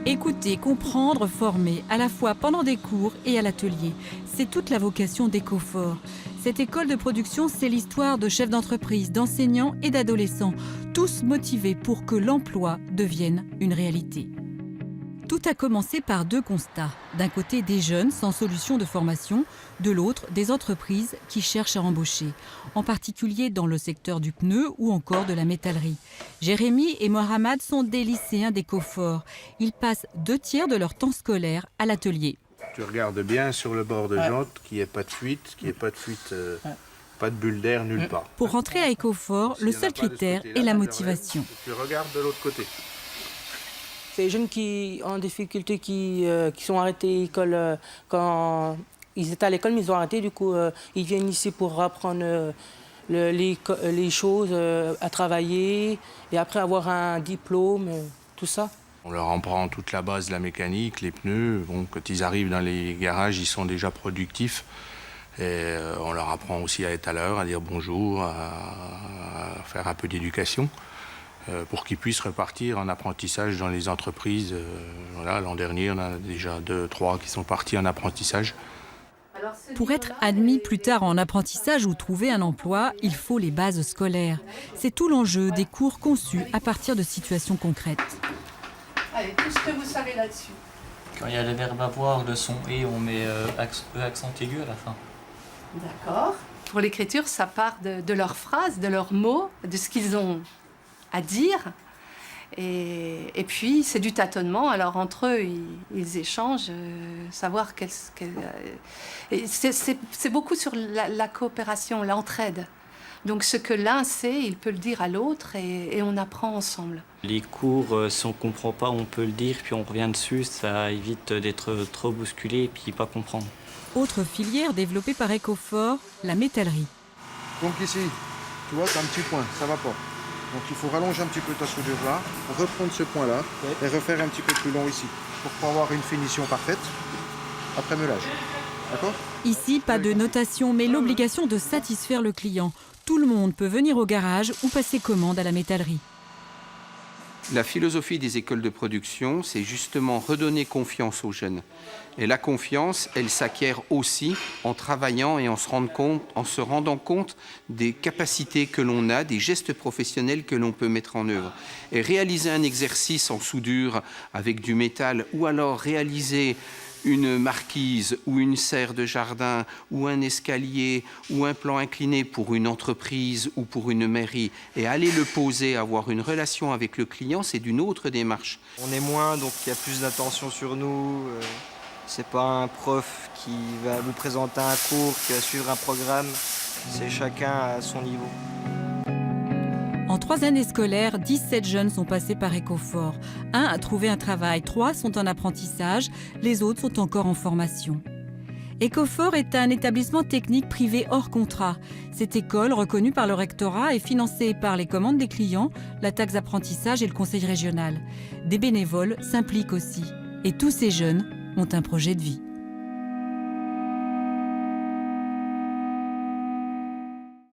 Écouter, comprendre, former, à la fois pendant des cours et à l'atelier. C'est toute la vocation d'Ecofort. Cette école de production, c'est l'histoire de chefs d'entreprise, d'enseignants et d'adolescents, tous motivés pour que l'emploi devienne une réalité. Tout a commencé par deux constats. D'un côté, des jeunes sans solution de formation, de l'autre, des entreprises qui cherchent à embaucher, en particulier dans le secteur du pneu ou encore de la métallerie. Jérémy et Mohamed sont des lycéens d'Ecofort. Ils passent 2/3 de leur temps scolaire à l'atelier. Tu regardes bien sur le bord de jante qu'il n'y ait pas de fuite, pas de bulle d'air nulle part. Pour rentrer à Ecofort, le seul critère est la motivation. Tu regardes de l'autre côté. C'est les jeunes qui ont des difficultés, qui sont arrêtés l'école quand ils étaient à l'école, mais ils ont arrêté. Du coup, ils viennent ici pour apprendre les choses, à travailler et après avoir un diplôme, tout ça. On leur apprend toute la base de la mécanique, les pneus. Bon, quand ils arrivent dans les garages, ils sont déjà productifs. Et on leur apprend aussi à être à l'heure, à dire bonjour, à faire un peu d'éducation. Pour qu'ils puissent repartir en apprentissage dans les entreprises. Voilà, l'an dernier, on a déjà 2-3 qui sont partis en apprentissage. Pour être admis plus tard en apprentissage ou trouver un emploi, il faut les bases scolaires. C'est tout l'enjeu des cours conçus à partir de situations concrètes. Allez, tout ce que vous savez là-dessus. Quand il y a le verbe avoir, le son et, on met accent aigu à la fin. D'accord. Pour l'écriture, ça part de leurs phrases, de leurs mots, de ce qu'ils ont à dire. Et puis, c'est du tâtonnement. Alors, entre eux, ils échangent, savoir c'est beaucoup sur la coopération, l'entraide. Donc, ce que l'un sait, il peut le dire à l'autre et on apprend ensemble. Les cours, si on ne comprend pas, on peut le dire, puis on revient dessus. Ça évite d'être trop bousculé et puis pas comprendre. Autre filière développée par Ecofort, la métallerie. Donc ici, tu vois, tu as un petit point, ça va pas. Donc il faut rallonger un petit peu ta soudure là, reprendre ce point là et refaire un petit peu plus long ici pour avoir une finition parfaite après meulage. D'accord ? Ici, pas de notation, mais l'obligation de satisfaire le client. Tout le monde peut venir au garage ou passer commande à la métallerie. La philosophie des écoles de production, c'est justement redonner confiance aux jeunes. Et la confiance, elle s'acquiert aussi en travaillant et en se rendant compte des capacités que l'on a, des gestes professionnels que l'on peut mettre en œuvre. Et réaliser un exercice en soudure avec du métal ou alors réaliser une marquise ou une serre de jardin ou un escalier ou un plan incliné pour une entreprise ou pour une mairie et aller le poser, avoir une relation avec le client, c'est d'une autre démarche. On est moins, donc il y a plus d'attention sur nous. C'est pas un prof qui va vous présenter un cours, qui va suivre un programme. C'est chacun à son niveau. En 3 années scolaires, 17 jeunes sont passés par Ecofort. 1 a trouvé un travail, 3 sont en apprentissage, les autres sont encore en formation. Ecofort est un établissement technique privé hors contrat. Cette école, reconnue par le rectorat, est financée par les commandes des clients, la taxe d'apprentissage et le conseil régional. Des bénévoles s'impliquent aussi. Et tous ces jeunes ont un projet de vie.